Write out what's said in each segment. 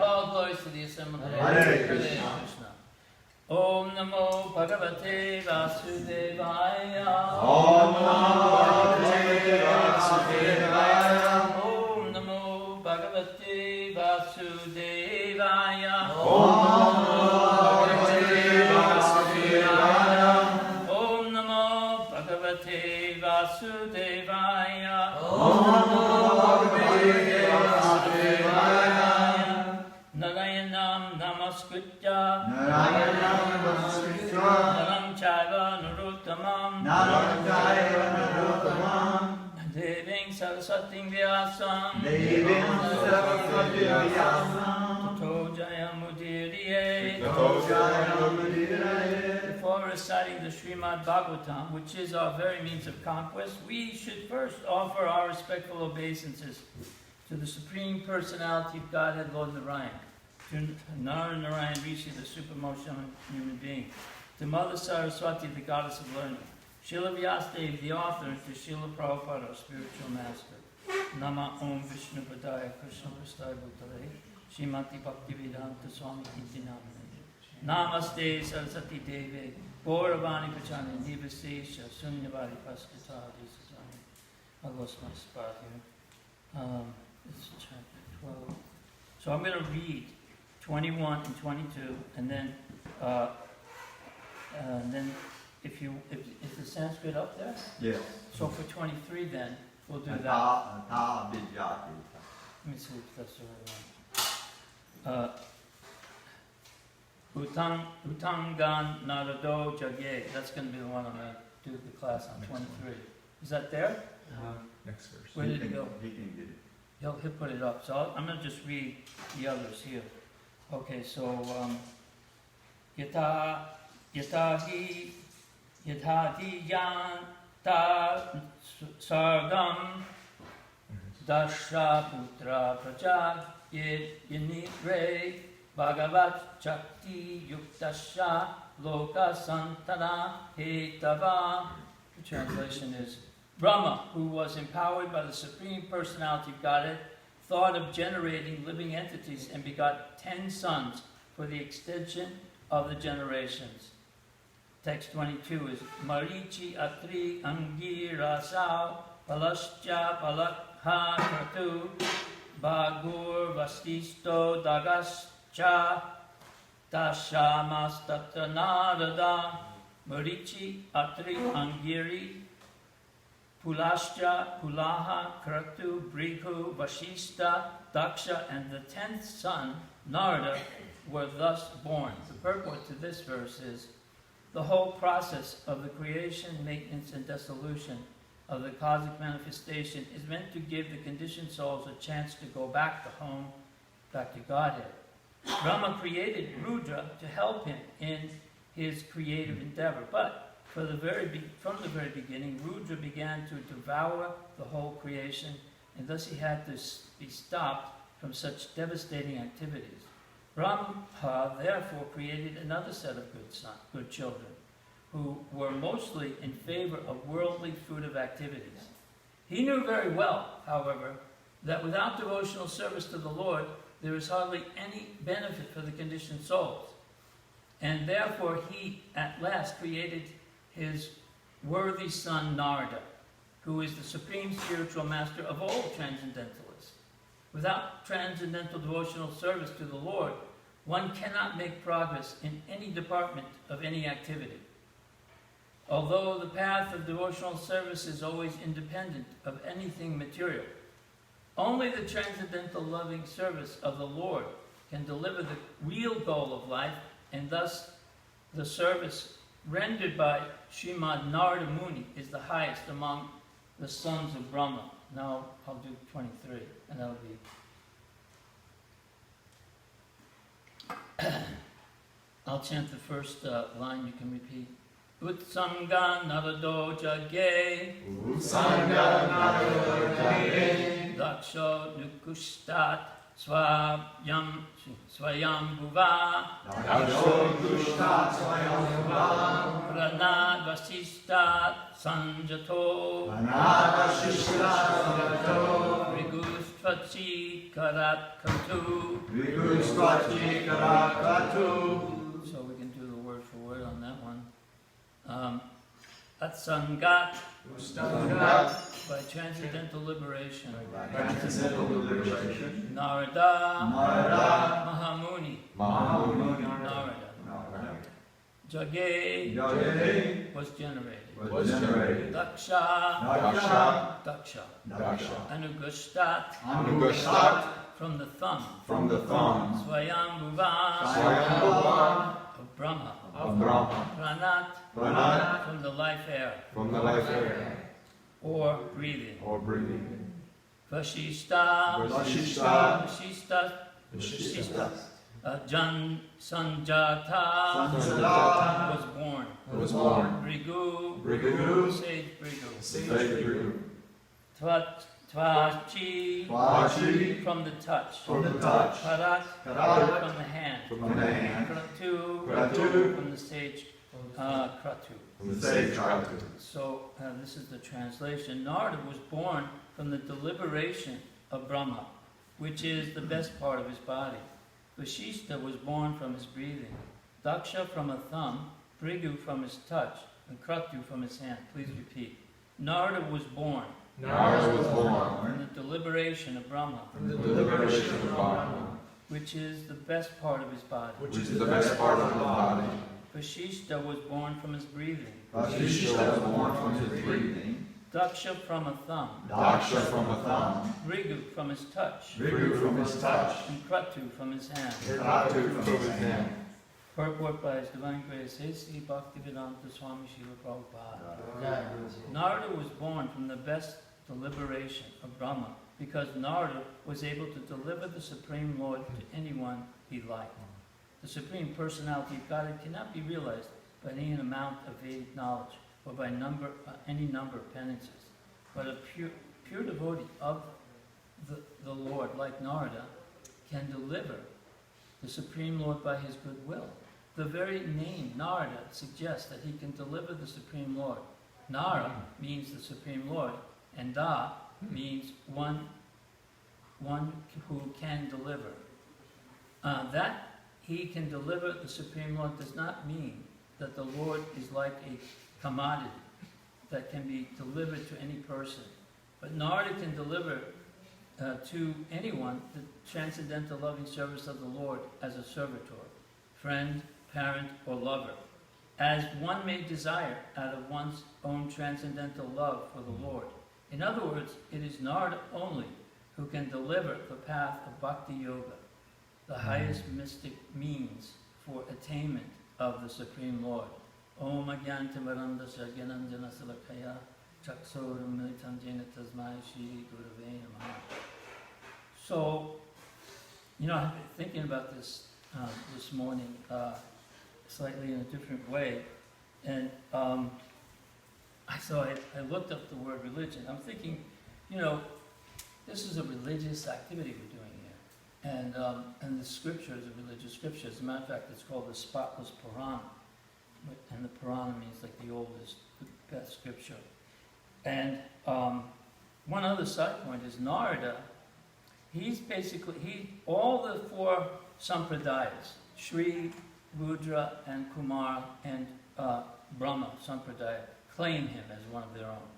All glories to the assembled Hare Krishna. Om Namo Bhagavate Vasudevaya. Om Namo Bhagavate Vasudevaya. Om Namo Bhagavate Vasudevaya. Om Namo Bhagavate Vasudevaya. Om Namo Bhagavate Vasudevaya. Om Namo Bhagavate Vasudevaya. Narayanam Namaskritya. Narayanam Namaskritya. Naram Chaiva Narottamam. Naram Chaiva Narottamam. Deving Saraswatim Vyasam. Deving Saraswati Vyasam. Tato Jayamudiriye. Tato Jayamudiriye. Before reciting the Srimad Bhagavatam, which is our very means of conquest, we should first offer our respectful obeisances to the Supreme Personality of Godhead, Lord Narayan, to Narayan Rishi, the supremmost human being, to Mother Saraswati, the goddess of learning, Srila Vyasadeva, the author, and to Srila Prabhupada, our spiritual master. Nama Om Vishnu Padaya Krishna Prasthaya Bhutale Srimati Bhaktivedanta Swami Iti Namane Namaste Saraswati Deve Gauravani Pachani Nivasesha Sunyavadi Paskita Adisasani. I lost my spot here. It's chapter 12. So I'm going to read 21 and 22, and then if the Sanskrit up there? Yes. So for 23 then, we'll do that. Ta Vidyati. Let me see if that's the right one. Utangan Narado Jagye. That's going to be the one I'm going to do the class on 23. Is that there? Next verse. Where did it go? He can get it. He'll put it up. So I'm going to just read the others here. Okay, so Yatahi Yanta Sargam Dasha Putra Praja Yinitre Bhagavat Chakti Yuktasha Loka Santana Hetava. The translation is Brahma, who was empowered by the Supreme Personality of Godhead, thought of generating living entities and begot 10 sons for the extension of the generations. Text 22 is Marichi Atri Angira Sao Palascha Palakha Kratu Bagur Vastisto Dagascha Dashamas Tatra Narada Marichi Atri Angiri Pulascha, Pulaha, Kratu, Brihu, Vashista, Daksha, and the 10th son, Narada, were thus born. The purport to this verse is, the whole process of the creation, maintenance, and dissolution of the cosmic manifestation is meant to give the conditioned souls a chance to go back to home, back to Godhead. Brahma created Rudra to help him in his creative endeavor, but from the very beginning, Rudra began to devour the whole creation, and thus he had to be stopped from such devastating activities. Brahma therefore created another set of good children, who were mostly in favor of worldly fruitive activities. He knew very well, however, that without devotional service to the Lord, there is hardly any benefit for the conditioned souls. And therefore he at last created his worthy son Narada, who is the supreme spiritual master of all transcendentalists. Without transcendental devotional service to the Lord, one cannot make progress in any department of any activity. Although the path of devotional service is always independent of anything material, only the transcendental loving service of the Lord can deliver the real goal of life, and thus the service rendered by Srimad Narada Muni is the highest among the sons of Brahma. Now I'll do 23, and that'll be... I'll chant the first line, you can repeat. Utsanga narado jage, Utsanga narado jage, Daksho nukushtat swayam bhuva, Daksho nukushtat swayam bhuva, Pranad vasishtat sanjato, Pranad vasishtat sanjato, Rigustvachi karat katu. Rigustvachi karat katu. So we can do the word for word on that one. Atsangat, by transcendental liberation. Transcendental liberation. Narada, Narada, Mahamuni, Narada. Jage, Jage was generated. was generated. Daksha, Daksha. Anugushtat, from the thumb. Swayambhuva, of Brahma. Pranat, from the life air. Or breathing. Vashishta, Sanjata, was born. Brigu, sage Brigu. Tvachi, from the touch. Karat, from the hand. Kratu, from the sage Kratu. So this is the translation. Narada was born from the deliberation of Brahma, which is the best part of his body. Vashishta was born from his breathing. Daksha from a thumb, Brigu from his touch, and Kratu from his hand. Please repeat. Narada was born from the deliberation of Brahma, which is the best part of his body. Vashishta was born from his breathing. Daksha from a thumb. Brigu from his touch. And Kratu from his hand. Purport by His Divine Grace, A.C. Bhaktivedanta Swami Srila Prabhupada. Narada was born from the best deliberation of Brahma, because Narada was able to deliver the Supreme Lord to anyone he liked. The Supreme Personality of Godhead cannot be realized by any amount of Vedic knowledge, or by any number of penances. But a pure devotee of the Lord, like Narada, can deliver the Supreme Lord by his goodwill. The very name Narada suggests that he can deliver the Supreme Lord. Nara means the Supreme Lord, and Da means one who can deliver. That he can deliver the Supreme Lord does not mean that the Lord is like a commodity that can be delivered to any person. But Narada can deliver to anyone the transcendental loving service of the Lord as a servitor, friend, parent, or lover, as one may desire out of one's own transcendental love for the Lord. In other words, it is Narada only who can deliver the path of Bhakti Yoga. the highest mystic means for attainment of the Supreme Lord. Om Agyantimarandasya Gyananjana Salakaya Chaksoram Militanjena Tasmai Shri Gurave Namaha. So, you know, I've been thinking about this this morning, slightly in a different way, and I looked up the word religion. I'm thinking, you know, this is a religious activity we're doing here, and the scripture is a religious scripture. As a matter of fact, it's called the spotless Purana, and the Purana means like the oldest, the best scripture. And one other side point is Narada. He's basically, all the four sampradayas, Shri, Rudra, and Kumara, and Brahma Sampradaya, claim him as one of their own.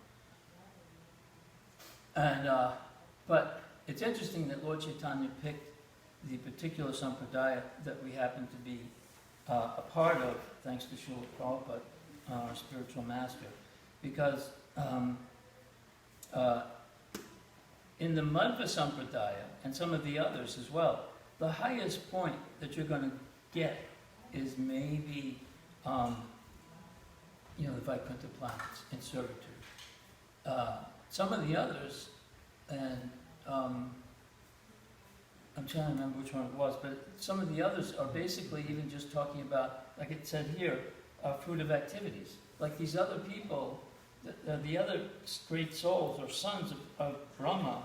And, but it's interesting that Lord Chaitanya picked the particular sampradaya that we happen to be a part of, thanks to Srila Prabhupada, our spiritual master, because in the Madhva Sampradaya, and some of the others as well, the highest point that you're going to get is maybe, you know, the Vaikuntha planets in servitude. Some of the others, and I'm trying to remember which one it was, but some of the others are basically even just talking about, like it said here, fruitive activities. Like these other people, the other great souls or sons of Brahma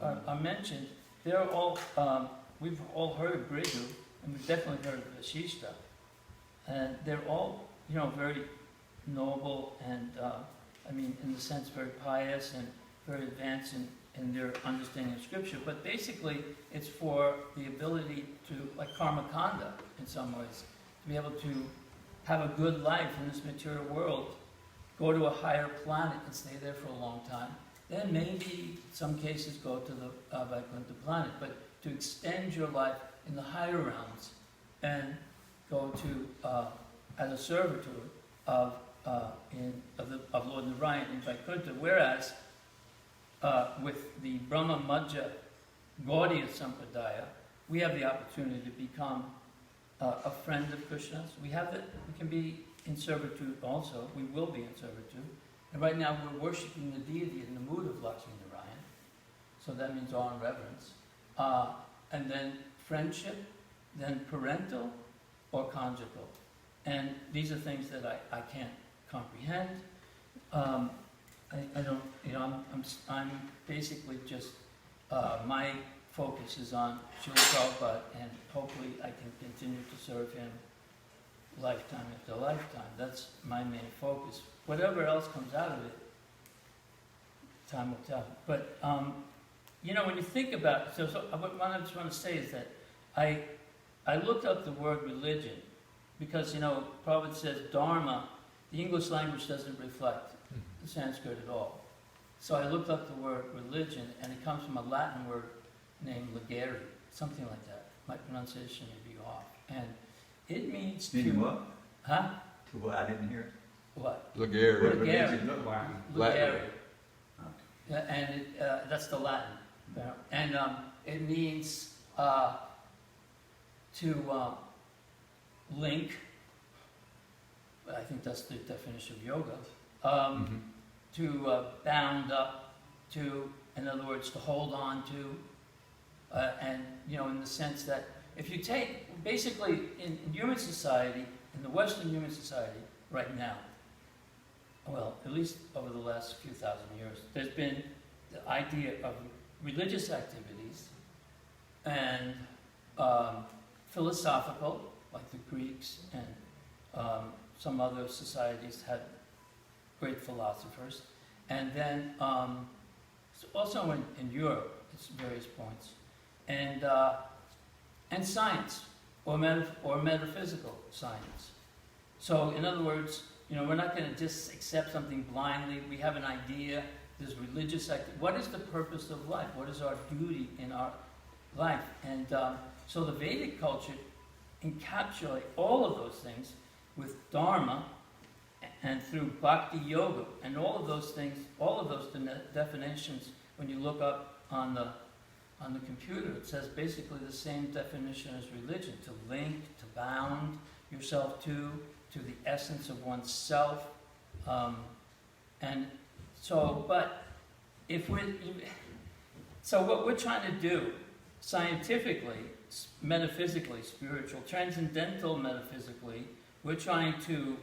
are mentioned. They're all, we've all heard of Brigu, and we've definitely heard of Vasishta. And they're all, you know, very noble and, I mean, in the sense, very pious and very advanced in their understanding of scripture. But basically, it's for the ability to, like karma kanda in some ways, to be able to have a good life in this material world, go to a higher planet and stay there for a long time. Then maybe, in some cases, go to the Vaikuntha planet. But to extend your life in the higher realms and go to, as a servitor of Lord Narayan in Vaikuntha, whereas with the Brahma Madhya Gaudiya Sampradaya, we have the opportunity to become a friend of Krishna's. We can be in servitude also. We will be in servitude. And right now we're worshipping the deity in the mood of Lakshmi Narayan. So that means awe and reverence. And then friendship, then parental or conjugal. And these are things that I can't comprehend. I don't, you know, I'm basically just, my focus is on Srila Prabhupada, and hopefully I can continue to serve him lifetime after lifetime. That's my main focus. Whatever else comes out of it, time will tell. But, you know, when you think about it, so what I just want to say is that I looked up the word religion because, you know, Prabhupada says Dharma, the English language doesn't reflect the Sanskrit at all. So I looked up the word religion, and it comes from a Latin word named legere, something like that. My pronunciation may be off. And it means Meaning what? Huh? To what? I didn't hear. What? Legere. What does it look like? Legere. Yeah, and that's the Latin. And it means to link. I think that's the definition of yoga. To bound up to, in other words, to hold on to, and, you know, in the sense that if you take, basically, in human society, in the Western human society right now, well, at least over the last few thousand years, there's been the idea of religious activities and philosophical, like the Greeks and some other societies had great philosophers, and then also in Europe, at various points, and science or metaphysical science. So, in other words, you know, we're not going to just accept something blindly. We have an idea. There's religious activity. What is the purpose of life? What is our duty in our life? And so the Vedic culture encapsulates all of those things with Dharma and through Bhakti Yoga, and all of those things, all of those definitions, when you look up on on the computer, it says basically the same definition as religion: to link, to bound yourself to the essence of oneself. And so, but if so what we're trying to do scientifically, metaphysically, spiritual, transcendental metaphysically, we're trying to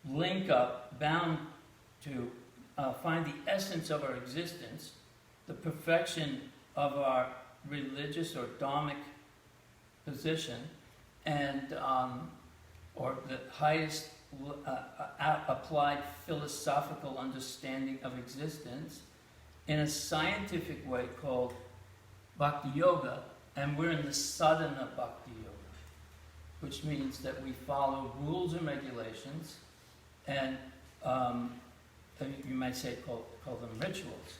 link up, bound to find the essence of our existence, the perfection of our religious or dharmic position, and or the highest applied philosophical understanding of existence in a scientific way called Bhakti Yoga, and we're in the sadhana Bhakti Yoga, which means that we follow rules and regulations, and you might say call them rituals.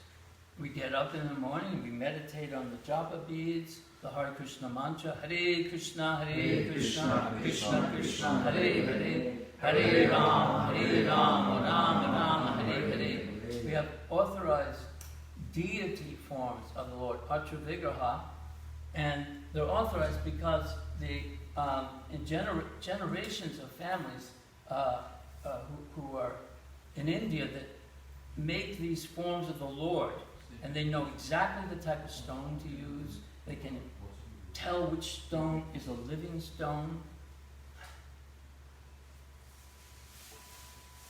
We get up in the morning, we meditate on the japa beads, the Hare Krishna mantra, Hare Krishna, Krishna Krishna, Hare Hare, Hare Ram, Ram Ram, Hare Hare. We have authorized deity forms of the Lord, Atra Vigraha, and they're authorized because in generations of families who are in India that make these forms of the Lord, and they know exactly the type of stone to use. They can tell which stone is a living stone.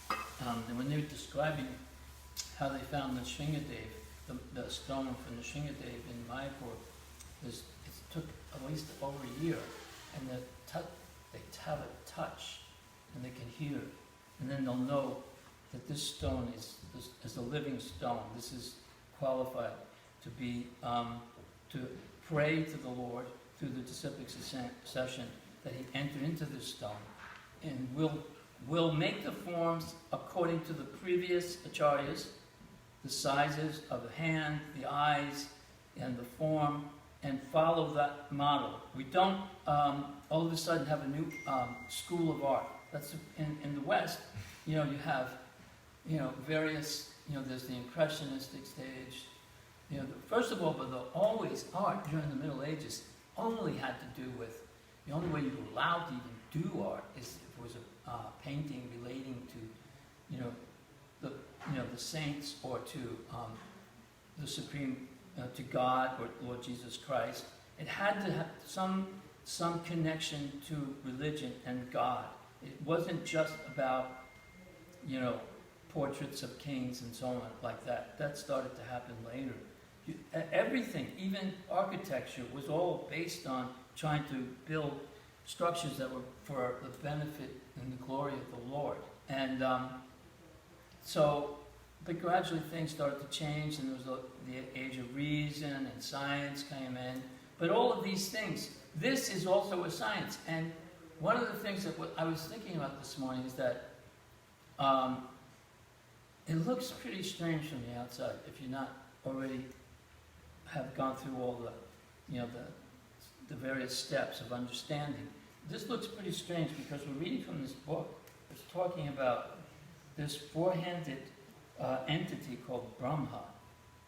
And when they were describing how they found the Shringadev, the stone from the Shringadev in Mayapur, it took at least over a year, and they have it touch, and they can hear it, and then they'll know that this stone is a living stone. This is qualified to be to pray to the Lord through the disciplic succession, that he enter into this stone, and will make the forms according to the previous acharyas, the sizes of the hand, the eyes, and the form, and follow that model. We don't all of a sudden have a new school of art. That's in the West. You have various. There's the impressionistic stage. First of all, but always art during the Middle Ages only had to do with, the only way you were allowed to even do art is if it was a painting relating to, the saints, or to the supreme, to God or Lord Jesus Christ. It had to have some connection to religion and God. It wasn't just about, portraits of kings and so on like that. That started to happen later. Everything, even architecture, was all based on trying to build structures that were for the benefit and the glory of the Lord. And but gradually things started to change, and there was the age of reason, and science came in. But all of these things, this is also a science. And one of the things that I was thinking about this morning is that it looks pretty strange from the outside if you're not already have gone through all the various steps of understanding. This looks pretty strange because we're reading from this book. It's talking about this four-handed entity called Brahma,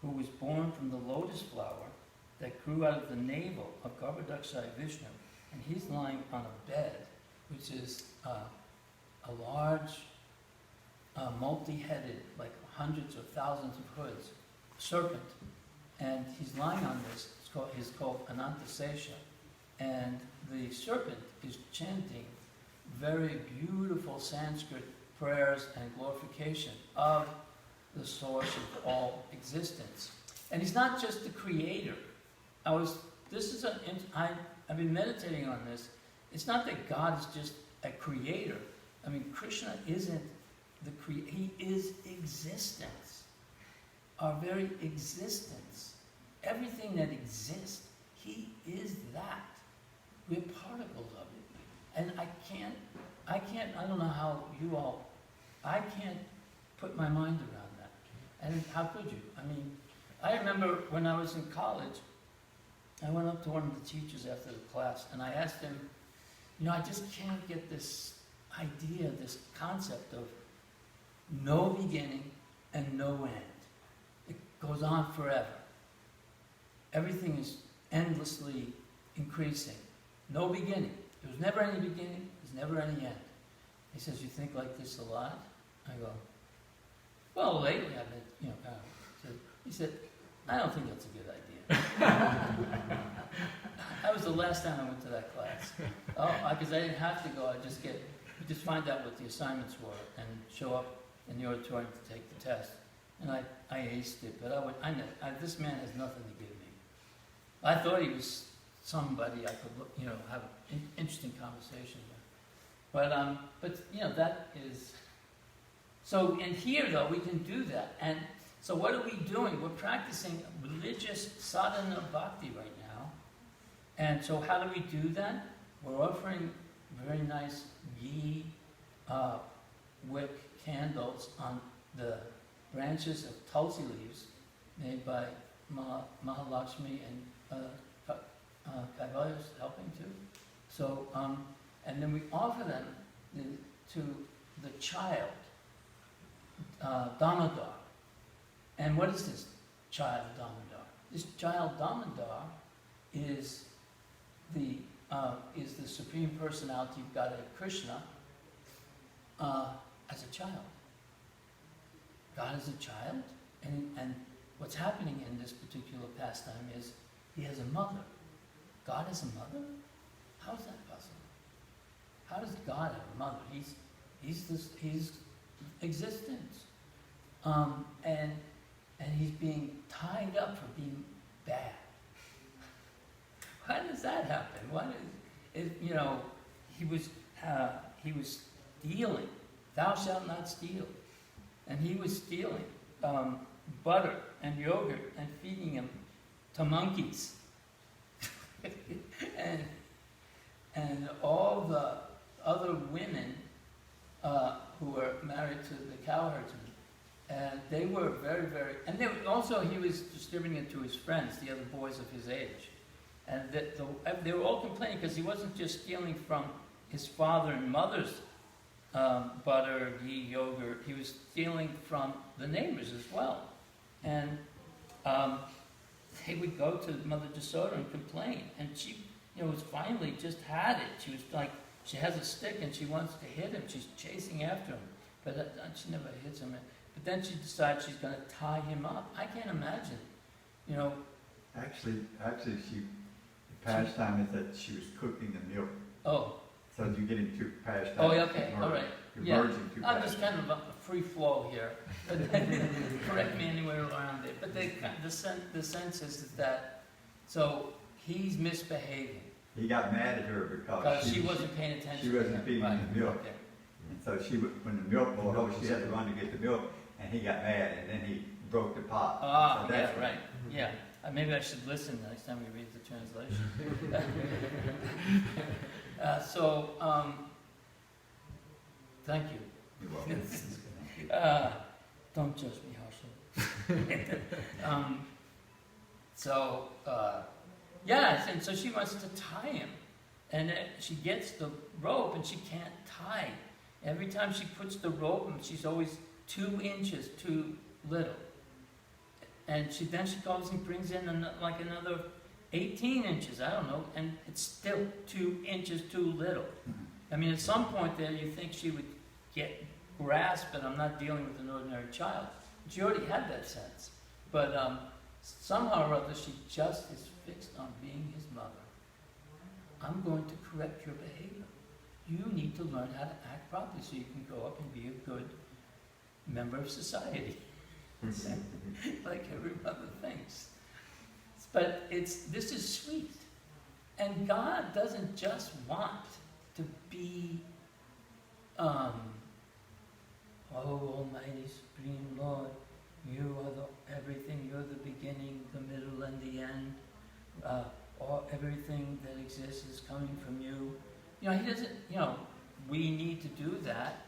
who was born from the lotus flower that grew out of the navel of Garbhodakshaya Vishnu. And he's lying on a bed, which is a large, multi-headed, like hundreds of thousands of hoods, serpent. And he's lying on this. He's called Anantasesha. And the serpent is chanting very beautiful Sanskrit prayers and glorification of the source of all existence. And he's not just the creator. I've been meditating on this. It's not that God is just a creator. I mean, Krishna isn't he is existence. Our very existence. Everything that exists, he is that. We're particles of it. And I don't know how you all, I can't put my mind around that. And how could you? I mean, I remember when I was in college, I went up to one of the teachers after the class, and I asked him, I just can't get this idea, this concept of no beginning and no end. It goes on forever. everything is endlessly increasing. No beginning. There was never any beginning, there's never any end. He says, you think like this a lot? I go, well, lately I've been, he said, I don't think that's a good idea. That was the last time I went to that class. Because I didn't have to go, you just find out what the assignments were and show up in the auditorium to take the test. And I aced it, but this man has nothing to give me. I thought he was somebody I could, have an interesting conversation with. But that is. So in here, though, we can do that. And so what are we doing? We're practicing religious sadhana bhakti right now. And so how do we do that? We're offering very nice ghee wick candles on the branches of tulsi leaves made by Mahalakshmi and Kaivalya's helping too. So, and then we offer them to the child, Damodar. And what is this child Damodar? This child Damodar is the Supreme Personality of Godhead Krishna as a child. God is a child, and what's happening in this particular pastime is he has a mother. God has a mother? How is that possible? How does God have a mother? He's existence. And he's being tied up for being bad. Why does that happen? He was stealing. Thou shalt not steal. And he was stealing butter and yogurt and feeding him to monkeys. and all the other women who were married to the cow herdsman, and they were very, very, and he was distributing it to his friends, the other boys of his age. And they were all complaining because he wasn't just stealing from his father and mother's butter, ghee, yogurt. He was stealing from the neighbors as well. And they would go to Mother Jasoda and complain. And she, was finally just had it. She was like, she has a stick and she wants to hit him. She's chasing after him. But she never hits him. But then she decides she's going to tie him up. I can't imagine, Actually, the pastime is that she was cooking the milk. Oh. So you're getting too pastime. Oh, okay, all right. You're merging too I'm just kind of a free flow here. Correct me anywhere around it. But the sense is that, so he's misbehaving. He got mad at her because she wasn't paying attention. She wasn't feeding the milk. Okay. And so when the milk boiled over, she had to run to get the milk, and he got mad, and then he broke the pot. Ah, so that's right. Yeah. Maybe I should listen next time we read the translation. Thank you. You're welcome. Don't judge me harshly. And so she wants to tie him. And she gets the rope and she can't tie. Every time she puts the rope in, she's always 2 inches too little. And then she goes and brings in another 18 inches, I don't know, and it's still 2 inches too little. I mean, at some point there, you think she would grasp that I'm not dealing with an ordinary child. She already had that sense. But somehow or other, she just is fixed on being his mother. I'm going to correct your behavior. You need to learn how to act properly so you can grow up and be a good member of society. Like every mother thinks. But this is sweet. And God doesn't just want to be, oh, Almighty Supreme Lord, you are everything, you're the beginning, the middle, and the end. Everything that exists is coming from you. He doesn't, we need to do that,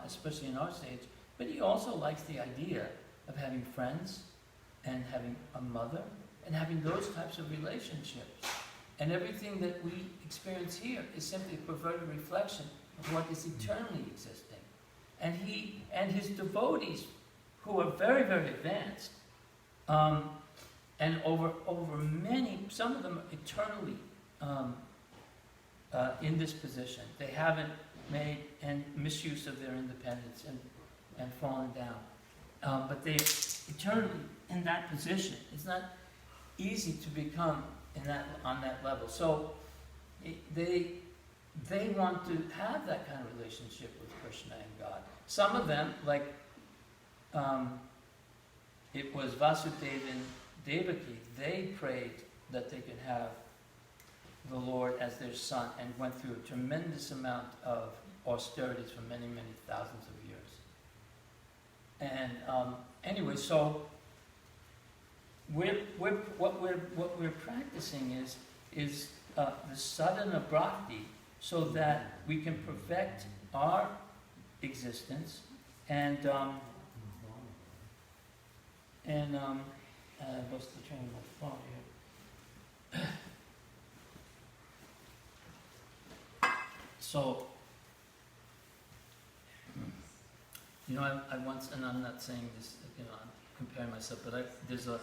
especially in our stage. But he also likes the idea of having friends and having a mother and having those types of relationships. And everything that we experience here is simply a perverted reflection of what is eternally existing. And he and his devotees, who are very, very advanced, and over many, some of them are eternally in this position. They haven't made any misuse of their independence and fallen down. But they're eternally in that position. It's not easy to become on that level. So they want to have that kind of relationship with Krishna and God. Some of them, like it was Vasudeva and Devaki, they prayed that they could have the Lord as their son and went through a tremendous amount of austerities for many, many thousands of years. And anyway, so what we're practicing is the sadhana bhakti, so that we can perfect our existence and I lost the train of my thought here. So, you know, I once, and I'm not saying this, you know, I'm comparing myself, but there's a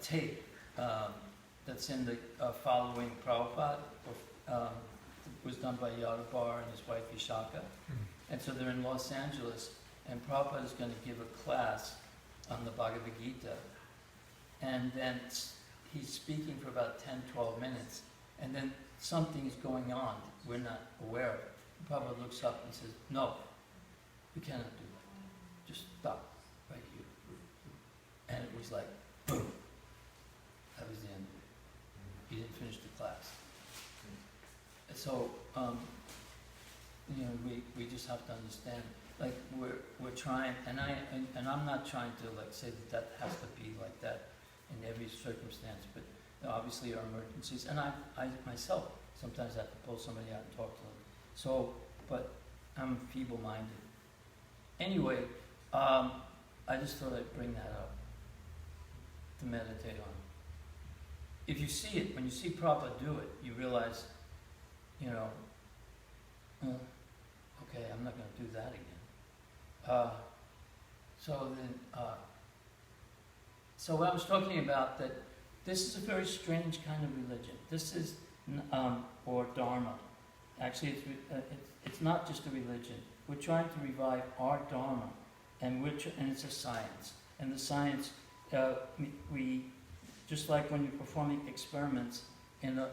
tape that's in the following Prabhupada. It was done by Yadavar and his wife Vishaka, and so they're in Los Angeles, and Prabhupada is going to give a class on the Bhagavad Gita, and then he's speaking for about 10-12 minutes, and then something is going on we're not aware of it. Prabhupada looks up and says, "No, we cannot do that. Just stop right here." And it was like, boom. That was the end of it. He didn't finish the class. So, you know, we just have to understand, like we're trying, and I'm not trying to like say that has to be like that in every circumstance, but obviously there are emergencies, and I myself sometimes have to pull somebody out and talk to them. So, but I'm feeble-minded. Anyway, I just thought I'd bring that up to meditate on. If you see it, when you see Prabhupada do it, you realize, you know, okay, I'm not going to do that again. So what I was talking about, that this is a very strange kind of religion. This is, or dharma. Actually, it's not just a religion. We're trying to revive our dharma, and it's a science. And the science, we just like when you're performing experiments in a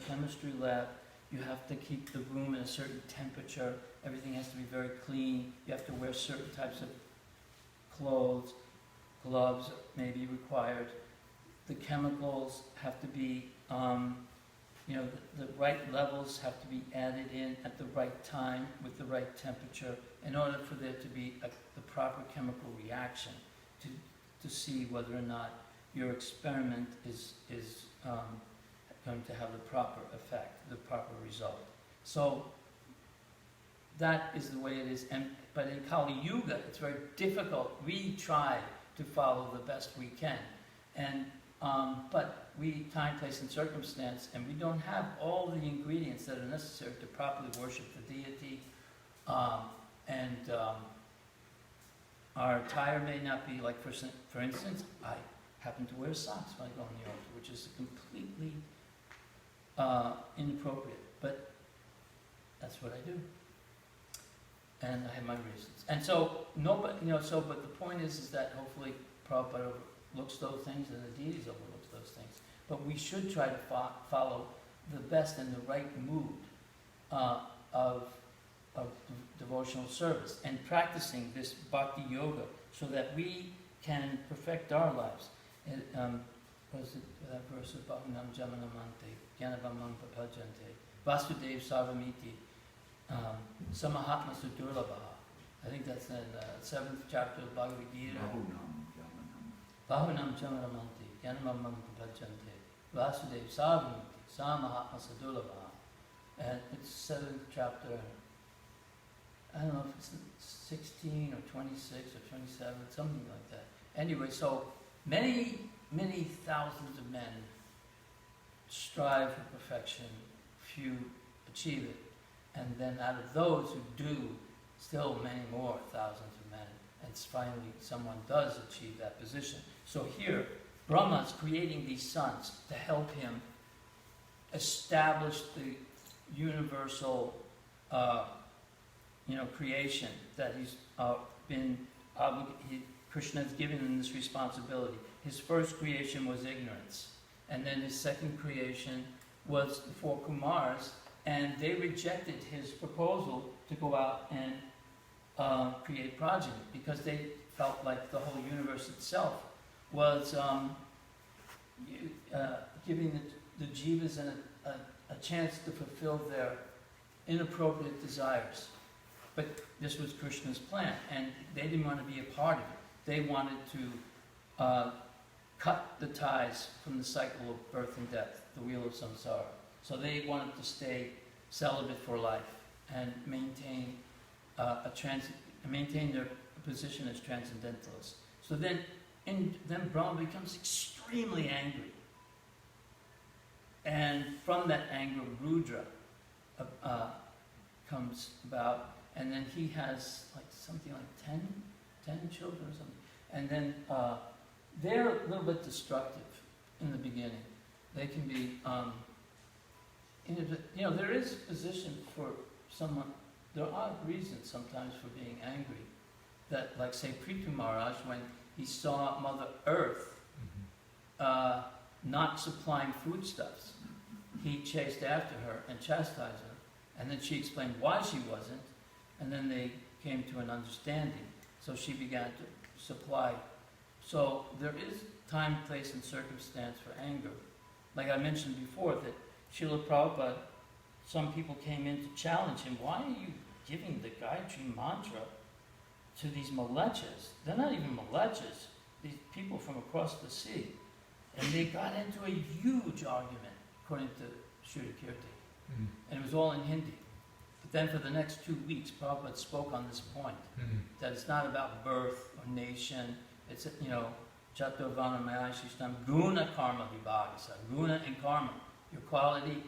chemistry lab, you have to keep the room at a certain temperature. Everything has to be very clean. You have to wear certain types of clothes. Gloves may be required. The chemicals have to be, you know, the right levels have to be added in at the right time with the right temperature in order for there to be the proper chemical reaction to see whether or not your experiment is going to have the proper effect, the proper result. So that is the way it is. But in Kali Yuga, it's very difficult. We try to follow the best we can, but we time, place, and circumstance, and we don't have all the ingredients that are necessary to properly worship the deity. Our attire may not be like, for instance, I happen to wear socks when I go on the altar, which is completely inappropriate, but that's what I do, and I have my reasons. And so nobody, you know. So, but the point is that hopefully Prabhupada overlooks those things, and the deities overlooks those things. But we should try to follow the best and the right mood of devotional service and practicing this bhakti yoga, so that we can perfect our lives. And, was it that verse of Bhavanam Jamanamante, Jnanavamam Papajante, Vasudev Sarvamiti, Samahatma Sudurlabha. I think that's in the 7th chapter of Bhagavad Gita. Bhavanam Jamanamante, Jnanavamam Papajante, Vasudev Sarvamiti, Samahatma Sudurlabha. And it's 7th chapter. I don't know if it's 16 or 26 or 27, something like that. Anyway, so many thousands of men strive for perfection, few achieve it, and then out of those who do, still many more thousands of men. it's finally someone does achieve that position. So here, Brahma's creating these sons to help him establish the universal, creation that he's been Krishna has given him this responsibility. His first creation was ignorance, and then his second creation was the 4 Kumars, and they rejected his proposal to go out and create progeny because they felt like the whole universe itself was giving the jivas a chance to fulfill their inappropriate desires. But this was Krishna's plan, and they didn't want to be a part of it. They wanted to cut the ties from the cycle of birth and death, the wheel of samsara. So they wanted to stay celibate for life and maintain their position as transcendentalists. So then Brahma becomes extremely angry. And from that anger, Rudra comes about, and then he has something like 10 children or something. And then they're a little bit destructive in the beginning. They can be, there is position for someone, there are reasons sometimes for being angry. That, like say Prithu Maharaj, when he saw Mother Earth not supplying foodstuffs, he chased after her and chastised her. And then she explained why she wasn't, and then they came to an understanding. So she began to supply. So there is time, place, and circumstance for anger. Like I mentioned before, that Srila Prabhupada, some people came in to challenge him. Why are you giving the Gayatri mantra to these malechas? They're not even malechas, these people from across the sea. And they got into a huge argument, according to Sri Kirti. And it was all in Hindi. But then for the next 2 weeks, Prabhupada spoke on this point, that it's not about birth or nation. It's, Chaturvana Mayashishtam, Guna Karma Vibhagasa, Guna and Karma, your quality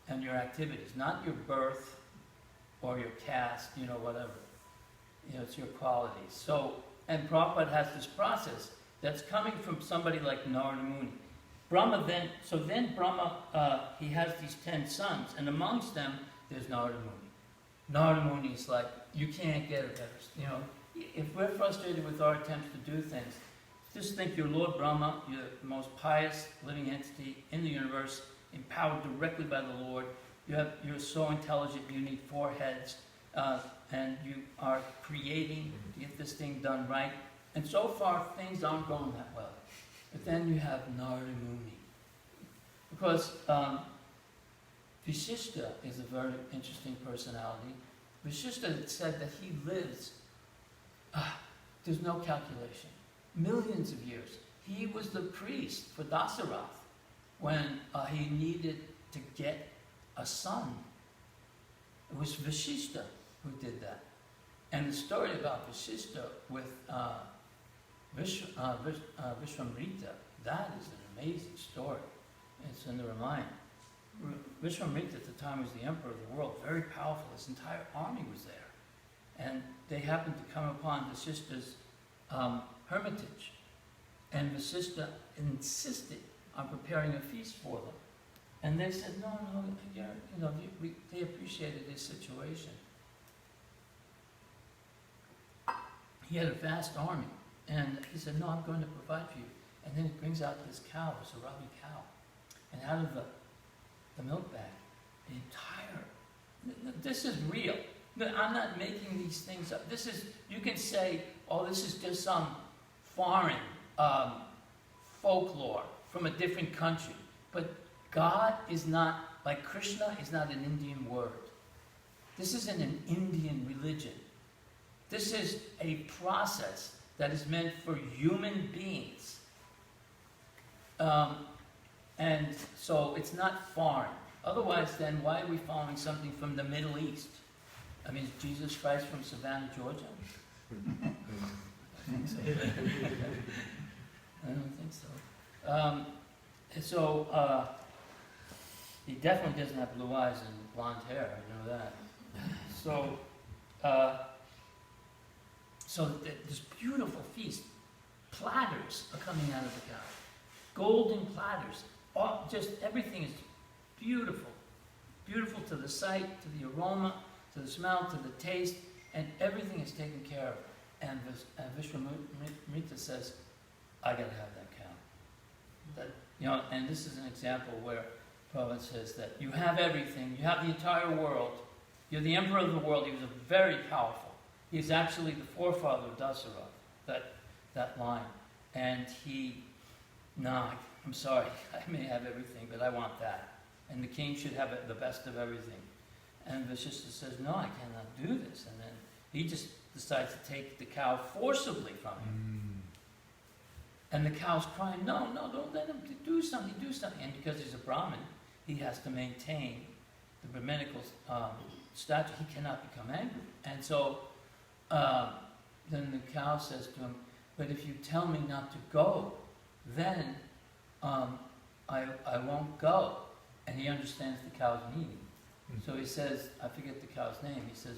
and your activities, not your birth or your caste, whatever. It's your qualities. So, and Prabhupada has this process that's coming from somebody like Narada Muni. Brahma then Brahma, he has these 10 sons, and amongst them, there's Narada Muni. Narada Muni is like, you can't get it better. If we're frustrated with our attempts to do things, just think you're Lord Brahma, you're the most pious living entity in the universe, empowered directly by the Lord. You're so intelligent, you need 4 heads, and you are creating to get this thing done right. And so far, things aren't going that well. But then you have Narada Muni. Because Vishishta is a very interesting personality. Vishishta said that he lives, there's no calculation, millions of years. He was the priest for Dasarath when he needed to get a son. It was Vishishta who did that. And the story about Vishishta with Vishwamrita, that is an amazing story. It's in the Ramayana. Vishwamrita at the time was the emperor of the world, very powerful. His entire army was there. And they happened to come upon Vishishta's hermitage. And Vishishta insisted on preparing a feast for them. And they said, no, they appreciated his situation. He had a vast army. And he said, no, I'm going to provide for you. And then he brings out this cow, this Arabi cow. And out of the milk bag, the entire, this is real. I'm not making these things up. This is, you can say, oh, this is just some foreign folklore from a different country. But God is not, like Krishna is not an Indian word. This isn't an Indian religion. This is a process that is meant for human beings. And so it's not foreign. Otherwise, then, why are we following something from the Middle East? I mean, is Jesus Christ from Savannah, Georgia? I think so. I don't think so. He definitely doesn't have blue eyes and blonde hair, I know that. So this beautiful feast, platters are coming out of the cow, golden platters. Just everything is beautiful, beautiful to the sight, to the aroma, to the smell, to the taste, and everything is taken care of. And Vishwamitra says, I gotta have that cow. That, and this is an example where Prabhupada says that you have everything, you have the entire world, you're the emperor of the world. He was very powerful. He's actually the forefather of Dasarath, that line. And I'm sorry, I may have everything, but I want that. And the king should have the best of everything. And Vashishta says, no, I cannot do this. And then he just decides to take the cow forcibly from him. And the cow's crying, no, don't let him do something. And because he's a Brahmin, he has to maintain the Brahminical stature. He cannot become angry. And so then the cow says to him, but if you tell me not to go, then I won't go. And he understands the cow's meaning. So he says, I forget the cow's name, he says,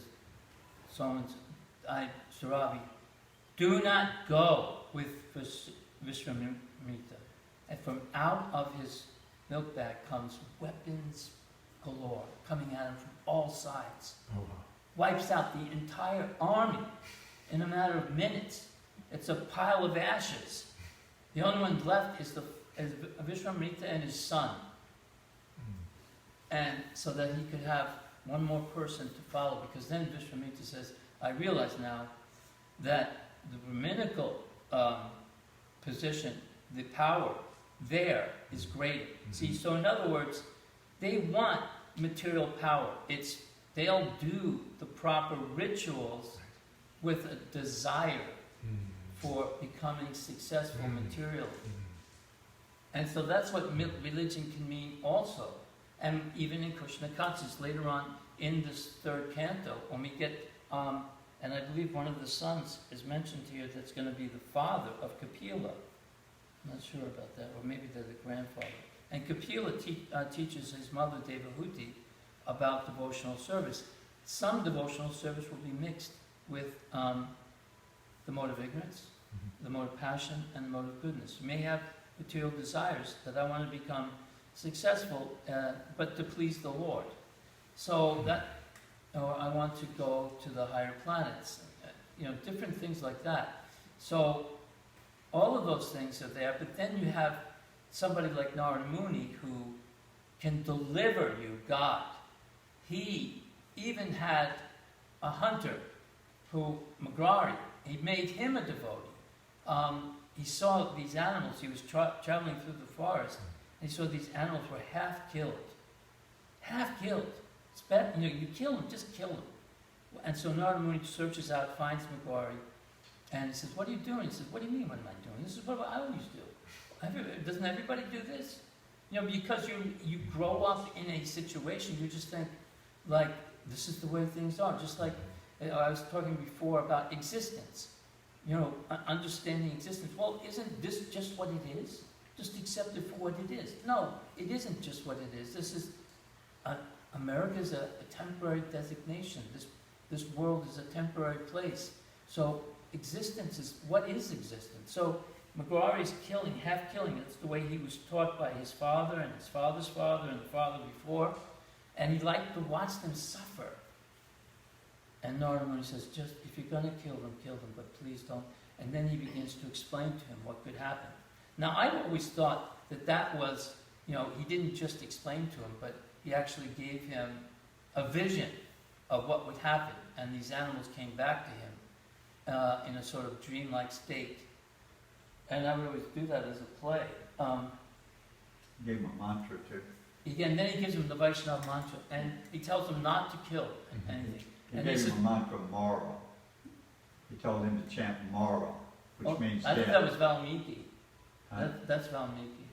Surabi, do not go with Vishwamitra. And from out of his milk bag comes weapons galore, coming at him from all sides. Oh, wow. Wipes out the entire army in a matter of minutes. It's a pile of ashes. The only one left is Vishwamitra and his son. And so that he could have one more person to follow, because then Vishwamitra says, I realize now that the Brahminical position, the power there is greater. See, so in other words, they want material power. They'll do the proper rituals with a desire for becoming successful materially. And so that's what religion can mean also. And even in Krishna consciousness, later on in this third canto, when we get, and I believe one of the sons is mentioned here that's going to be the father of Kapila. I'm not sure about that, or maybe they're the grandfather. And Kapila teaches his mother, Devahuti, about devotional service. Some devotional service will be mixed with the mode of ignorance, the mode of passion, and the mode of goodness. You may have material desires that I want to become successful, but to please the Lord. So that, or I want to go to the higher planets, different things like that. So all of those things are there, but then you have somebody like Narada Muni who can deliver you God. He even had a hunter who, Magrari, he made him a devotee. He saw these animals, he was traveling through the forest, and he saw these animals were half killed. Half killed. It's better, you kill them, just kill them. And so Narada Muni searches out, finds Magrari, and he says, what are you doing? He says, what do you mean, what am I doing? This is what I always do. Doesn't everybody do this? Because you grow up in a situation, you just think, like, this is the way things are. Just like I was talking before about existence. Understanding existence. Well, isn't this just what it is? Just accept it for what it is. No, it isn't just what it is. This is, America is a temporary designation. This world is a temporary place. So existence is, what is existence? So Magrari's killing, half killing, it's the way he was taught by his father and his father's father and the father before. And he liked to watch them suffer. And Narada Muni says, just, if you're going to kill them, but please don't. And then he begins to explain to him what could happen. Now, I always thought that was, he didn't just explain to him, but he actually gave him a vision of what would happen. And these animals came back to him in a sort of dreamlike state. And I would always do that as a play. Gave him a mantra too. Again, then he gives him the Vaishnava mantra, and he tells him not to kill anything. He gave him a mantra, Mara. He told him to chant Mara, which means I death. think that was Valmiki. Huh? That's Valmiki.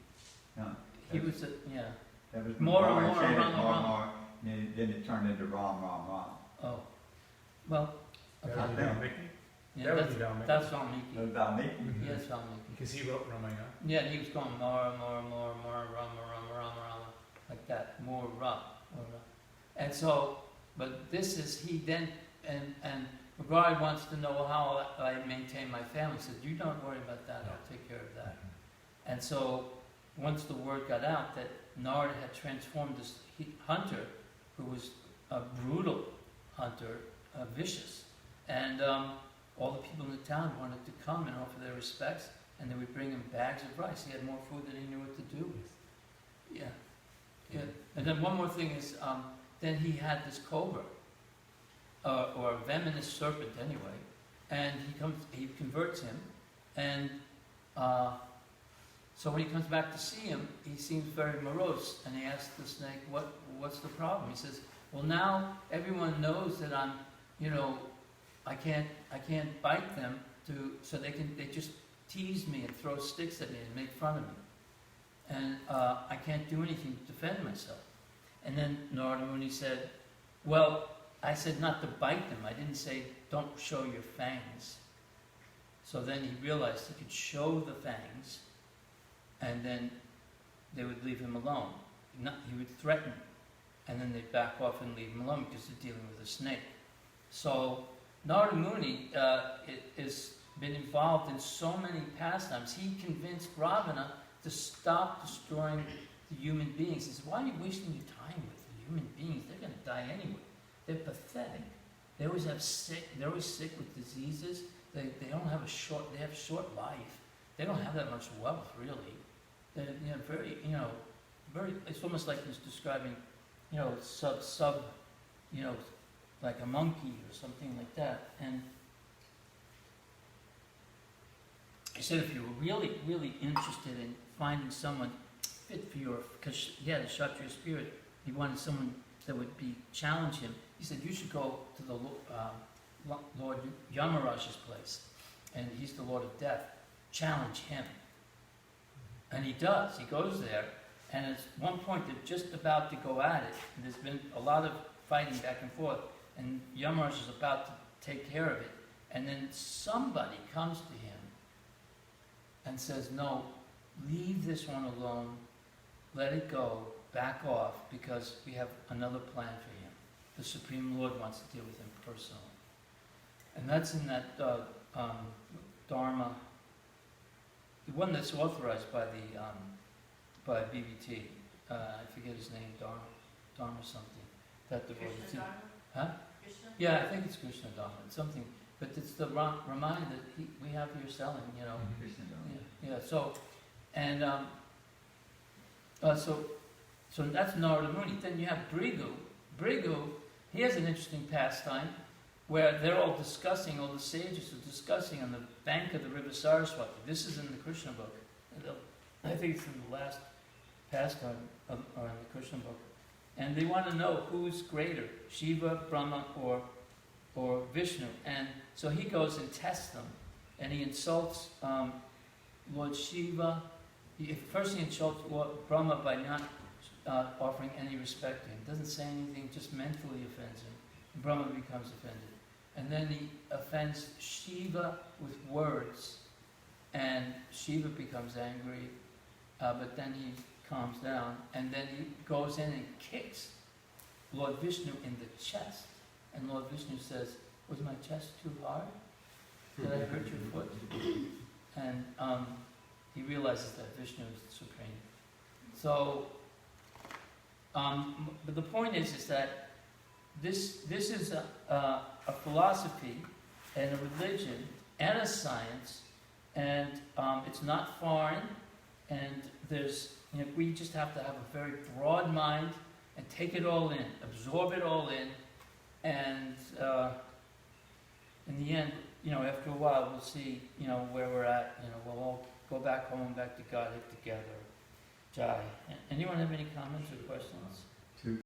No, He was, yeah. that was Mara, Mara, Mara, chanted Rama, Mara, Rama. Mara, and then it turned into Ram, Ram, Ram. Oh. Well, That okay. would be Valmiki? Yeah, That would be Valmiki. that's Valmiki. That was Valmiki. Yes, Valmiki. Because he wrote Ramayana. Yeah, and he was going Mara, Mara, Mara, Mara, Rama, Rama, Rama, Rama, like that. More Ra. And so, but this is, he then, and McGuire wants to know how I maintain my family. He said, you don't worry about that, I'll take care of that. And so, once the word got out that Narada had transformed this hunter, who was a brutal hunter, vicious, and all the people in the town wanted to come and offer their respects, and they would bring him bags of rice. He had more food than he knew what to do with. Yeah. Yeah. And then one more thing is, then he had this cobra, or a venomous serpent anyway, and he converts him, and so when he comes back to see him, he seems very morose, and he asks the snake, what's the problem? He says, well, now everyone knows that I'm, I can't bite them, so they just tease me and throw sticks at me and make fun of me. And I can't do anything to defend myself. And then Narada Muni said, well, I said not to bite them. I didn't say don't show your fangs. So then he realized he could show the fangs, and then they would leave him alone. He would threaten, and then they'd back off and leave him alone because they're dealing with a snake. So Narada Muni has been involved in so many pastimes. He convinced Ravana to stop destroying the human beings. He said, why are you wasting your time with the human beings? They're going to die anyway. They're pathetic. They're always sick with diseases. They have short life. They don't have that much wealth, really. They're very, it's almost like he's describing, like a monkey or something like that. And he said if you were really, really interested in finding someone fit for because he had a Kshatriya spirit, he wanted someone that would challenge him. He said, you should go to the Lord Yamaraj's place, and he's the Lord of Death. Challenge him. And he does. He goes there, and at one point they're just about to go at it. And there's been a lot of fighting back and forth, and Yamaraj is about to take care of it. And then somebody comes to him and says, no, leave this one alone, let it go, back off, because we have another plan for him. The Supreme Lord wants to deal with him personally. And that's in that Dharma, the one that's authorized by the by BBT. I forget his name, Dharma something. That devotee. Krishna Dharma? Huh? Krishna? Yeah, I think it's Krishna Dharma. It's something, but it's the reminder that we have here selling, Krishna Dharma. Yeah. So, and so that's Narada Muni. Then you have Brigu. Brigu, he has an interesting pastime where they're all discussing, all the sages are discussing on the bank of the river Saraswati. This is in the Krishna book. I think it's in the last pastime or in the Krishna book. And they want to know who's greater, Shiva, Brahma, or Vishnu. And so he goes and tests them, and he insults Lord Shiva. First he insults Lord Brahma by not offering any respect to him. Doesn't say anything, just mentally offends him. Brahma becomes offended. And then he offends Shiva with words, and Shiva becomes angry, but then he calms down, and then he goes in and kicks Lord Vishnu in the chest. And Lord Vishnu says, was my chest too hard? Did I hurt your foot? And he realizes that Vishnu is supreme. So, but the point is that this is a philosophy and a religion and a science, and it's not foreign, and we just have to have a very broad mind and take it all in, absorb it all in, and in the end, after a while, we'll see, where we're at. We'll all go back home, back to Godhead together. Jai. Anyone have any comments or questions?